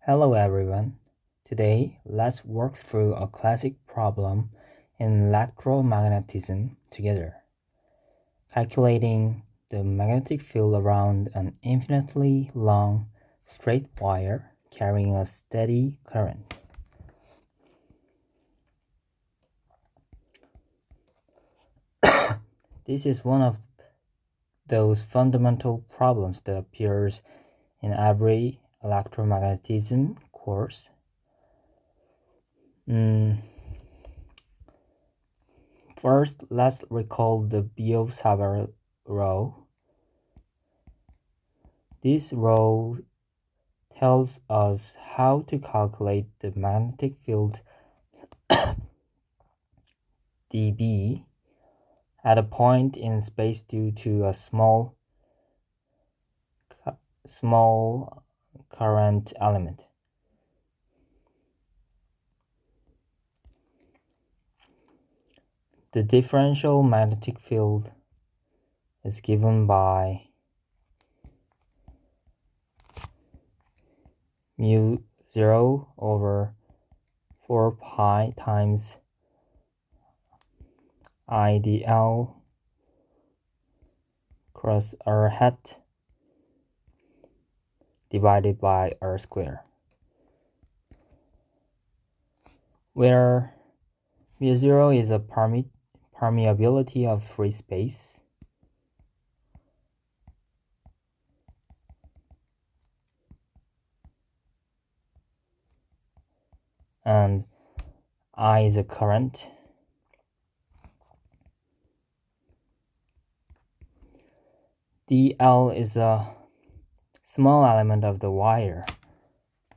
Hello everyone. Today, let's work through a classic problem in electromagnetism together. Calculating the magnetic field around an infinitely long straight wire carrying a steady current. This is one of those fundamental problems that appears in every electromagnetism course. First, let's recall the Biot-Savart rule. This rule tells us how to calculate the magnetic field dB at a point in space due to a small current element. The differential magnetic field is given by mu 0 over 4 pi times IDL cross r hat divided by r square, where mu 0 is a permeability of free space, and I is a current. dl is a small element of the wire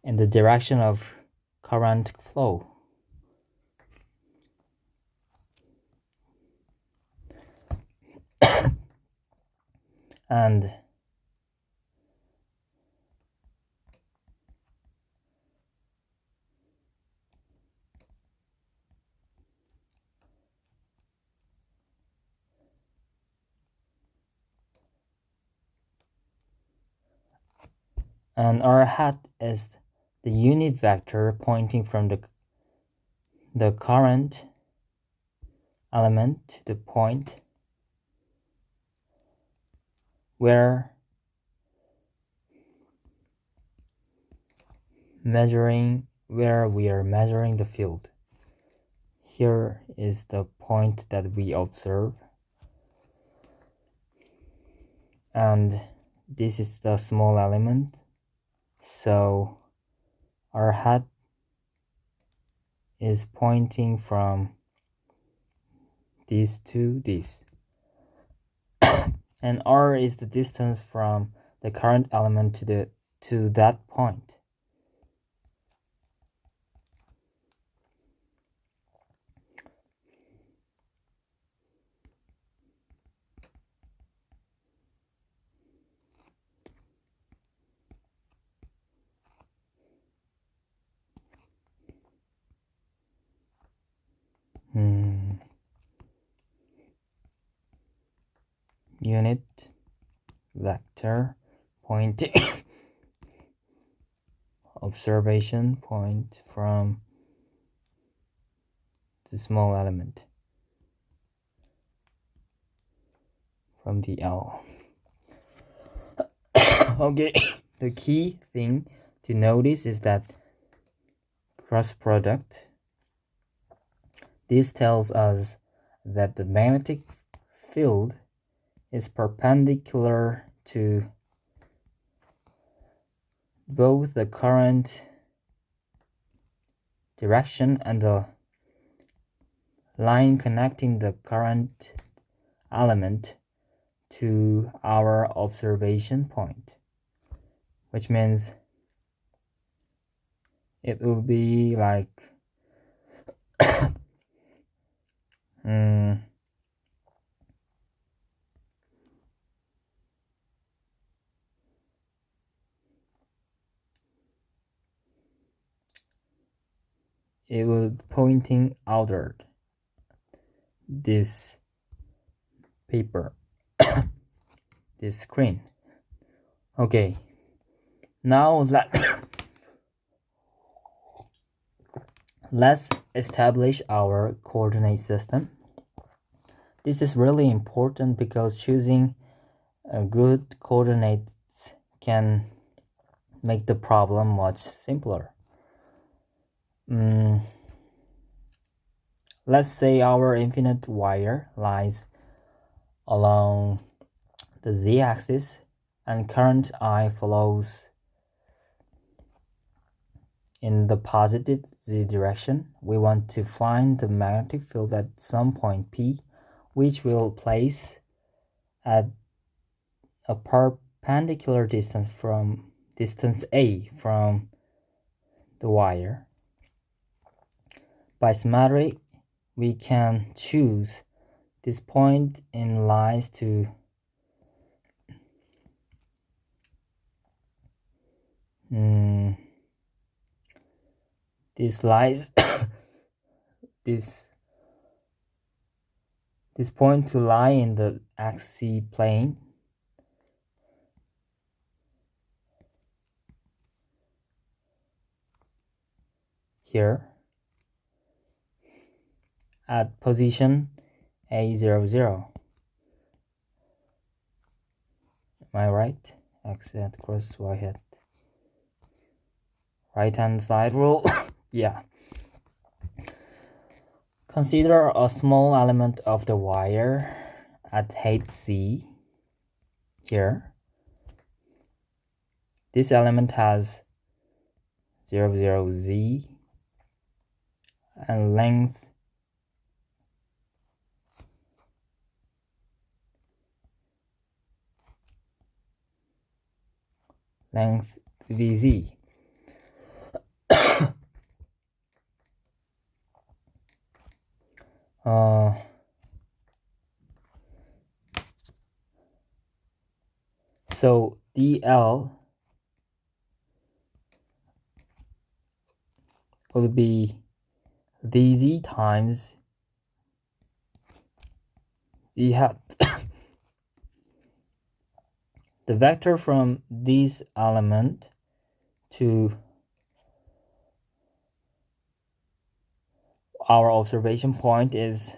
in the direction of current flow. and r hat is the unit vector pointing from the current element to the point where we are measuring the field. Here is the point that we observe, and this is the small element, so r hat is pointing from this to this, and r is the distance from the current element to that point. Unit vector pointing observation point from the small element from the L. Okay, the key thing to notice is that cross product. This tells us that the magnetic field is perpendicular to both the current direction and the line connecting the current element to our observation point, which means it will be like it will be pointing outward, this paper, this screen. Okay, now Let's establish our coordinate system. This is really important because choosing a good coordinates can make the problem much simpler. Let's say our infinite wire lies along the z-axis and current I flows in the positive z direction. We want to find the magnetic field at some point P, which we'll place at a perpendicular distance A from the wire. By symmetry, we can choose this point in lies to this lies this point to lie in the XC plane. Here at position A00. Am I right? X hat cross Y hat. Right hand side rule. Yeah. Consider a small element of the wire at height C here. This element has 0, and length VZ. So DL will be DZ times Z hat. The vector from this element to our observation point is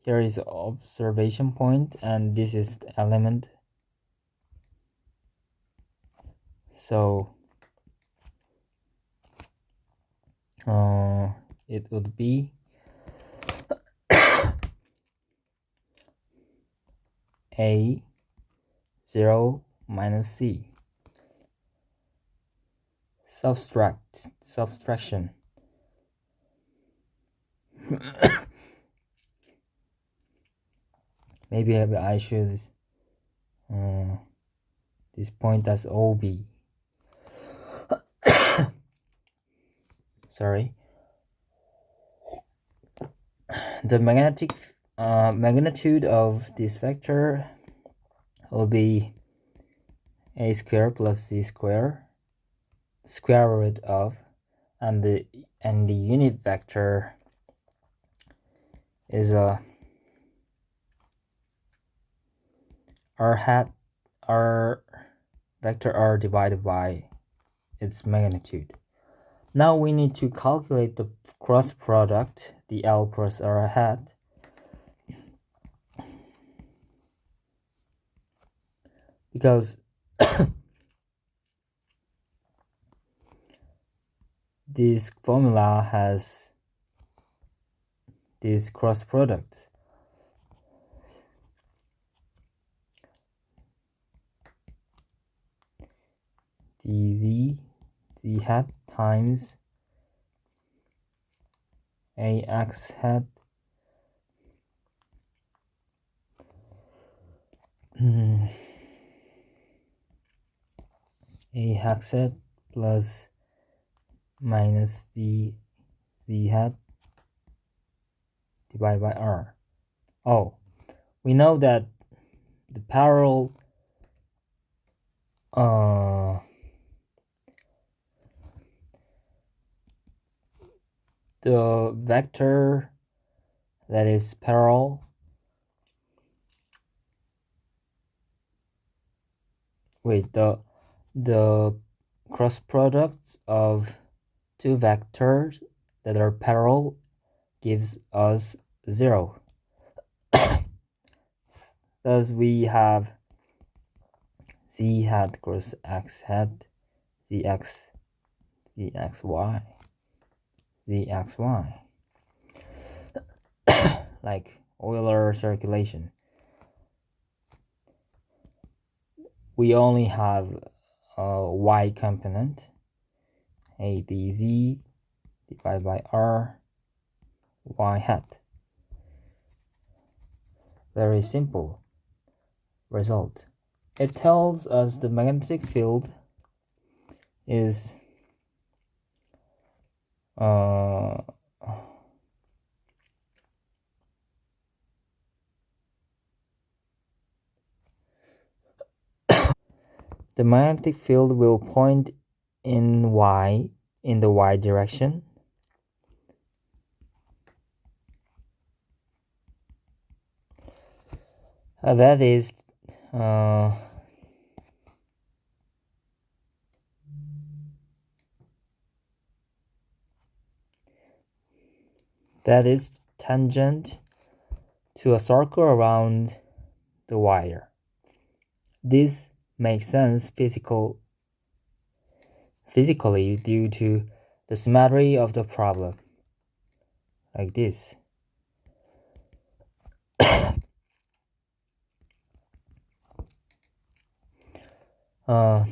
here is observation point and this is the element. So it would be A0 minus C. Subtraction. Maybe I should this point as OB. Sorry. The magnetic magnitude of this vector will be A square plus C square, square root of, and the unit vector is r vector r divided by its magnitude. Now we need to calculate the cross product, the L cross R hat. Because this formula has this cross product. dz z hat times ax hat ax hat plus minus z hat divided by r. Oh, we know that the parallel the vector that is parallel the the cross product of two vectors that are parallel gives us 0. Thus we have z hat cross x hat, zx, zxy, zxy, like Euler circulation. We only have a y component, a dz divided by r y hat. Very simple result. It tells us the magnetic field is the magnetic field will point in the y direction. That is tangent to a circle around the wire. This makes sense physically due to the symmetry of the problem, like this.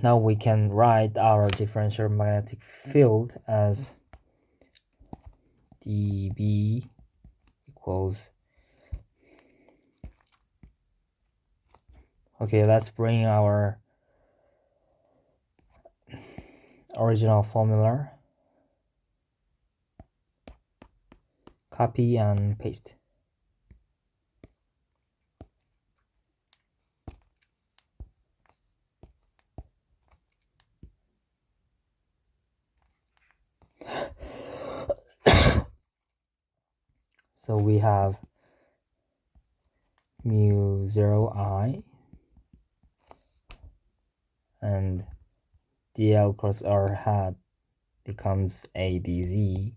Now we can write our differential magnetic field as dB equals. Okay, let's bring our original formula. Copy and paste. So we have mu 0I and dl cross r hat becomes a dz.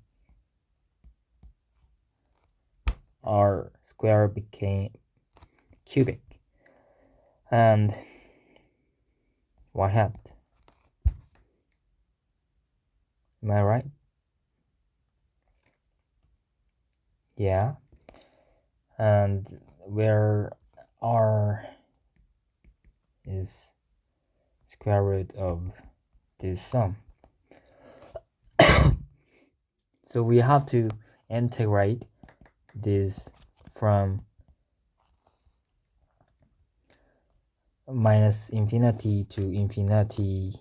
R square became cubic and y hat. Am I right? Yeah. And where r is square root of this sum. So we have to integrate this from minus infinity to infinity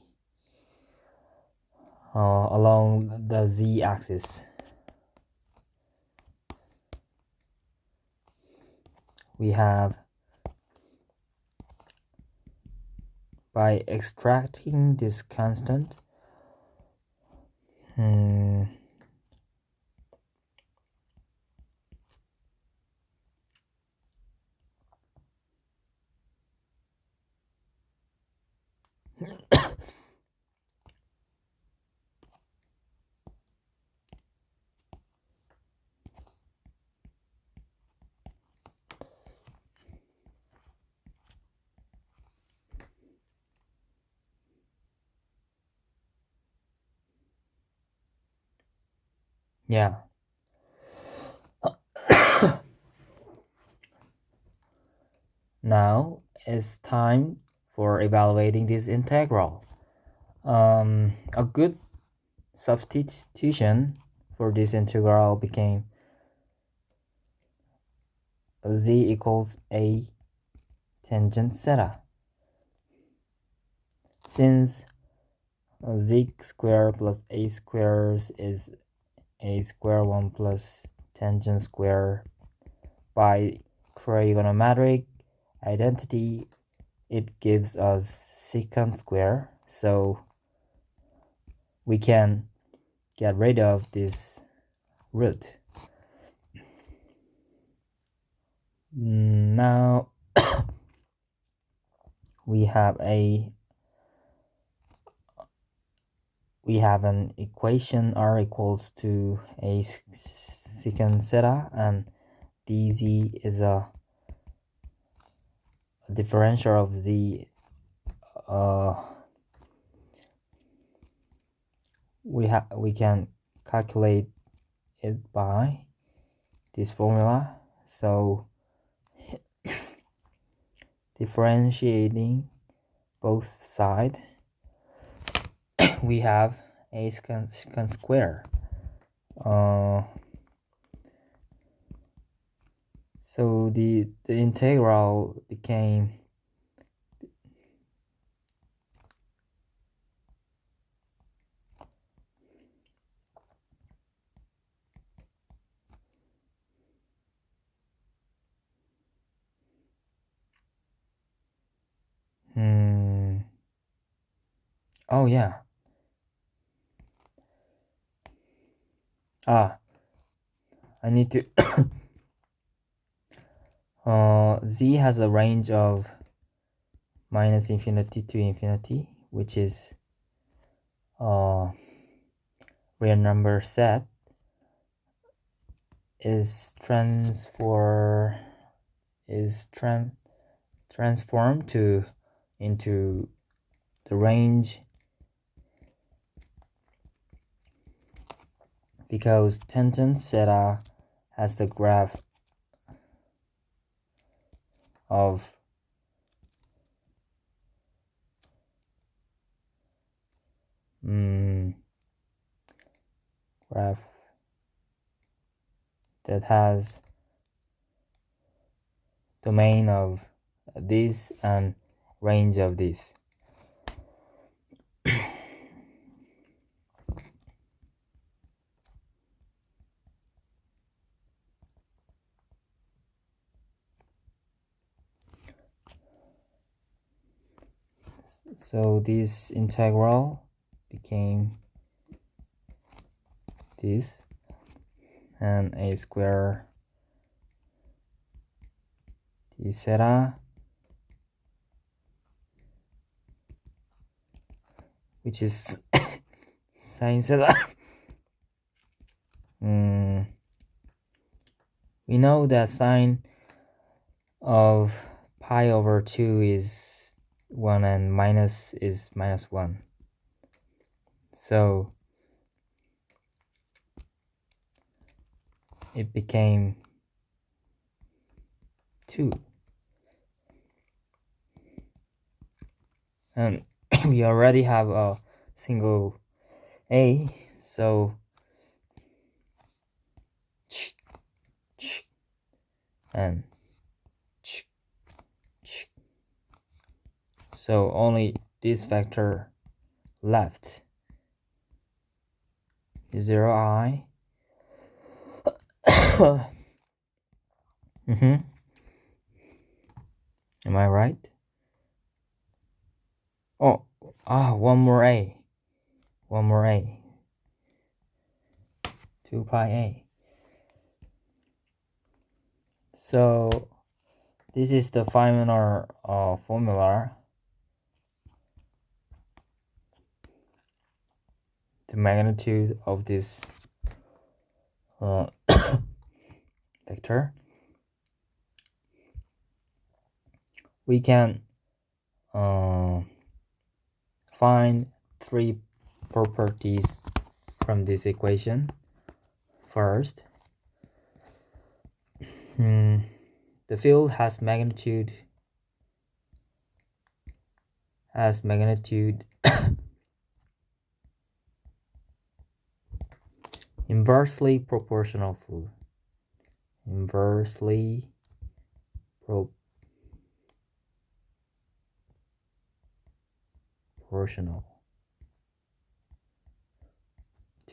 along the z-axis. We have, by extracting this constant, yeah. Now it's time for evaluating this integral. A good substitution for this integral became z equals a tangent theta. Since z squared plus a squared is a square 1 plus tangent square, by trigonometric identity it gives us secant square, so we can get rid of this root. Now we have a we have an equation r equals to a secant theta, and dz is a differential of the we can calculate it by this formula. So differentiating both sides, we have a secant square. So the integral became oh yeah. I need to z has a range of minus infinity to infinity, which is real number set is transformed into the range because tangent theta has the graph of graph that has domain of this and range of this. So this integral became this, and a square d theta, which is sine theta. We know that sine of pi over 2 is 1 and minus is minus 1. So it became 2. And we already have a single a, so and so only this vector left is 0i. Am I right? One more a. 2 pi a. So this is the Feynman formula. The magnitude of this vector. We can find 3 properties from this equation. First, the field has magnitude inversely proportional to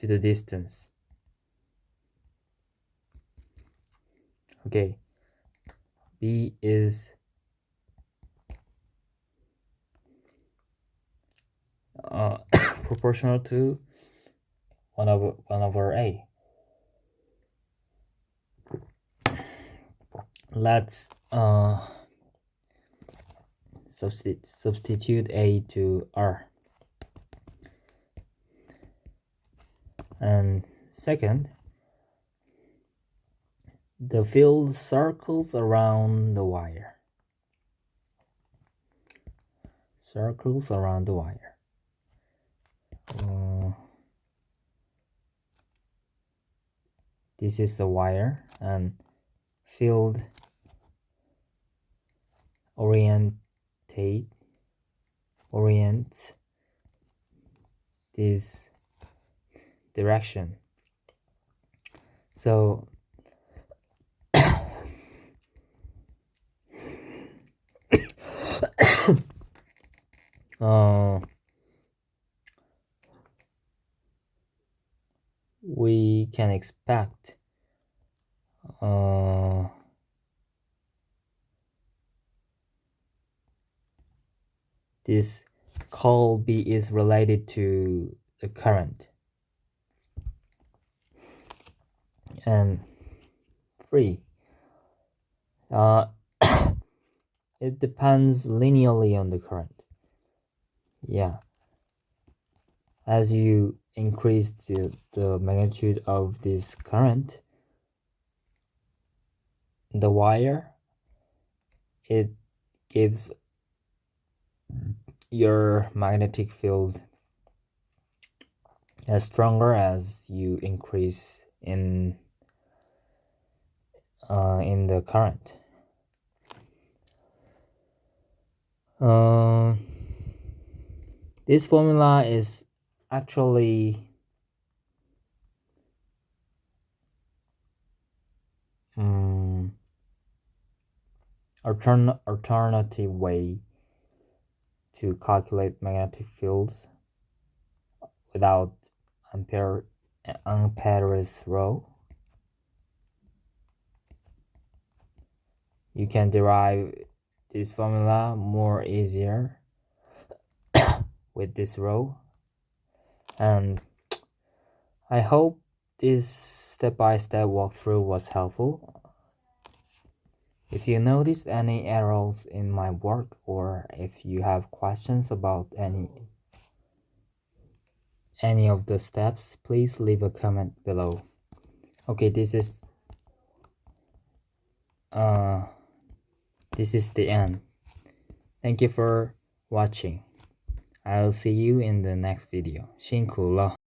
the distance. Okay, B is proportional to 1 over a. Let's substitute a to r. Second, the field circles around the wire. Circles around the wire. This is the wire, and field orient this direction. So we can expect this call B is related to the current, and 3, it depends linearly on the current. Yeah, as you increase the magnitude of this current, the wire, it gives your magnetic field as stronger as you increase in the current. This formula is actually alternative way to calculate magnetic fields without Ampere's law. You can derive this formula more easier with this row, and I hope this step-by-step walkthrough was helpful. If you noticed any errors in my work, or if you have questions about any of the steps, please leave a comment below. Okay, this is the end. Thank you for watching. I'll see you in the next video. 辛苦了。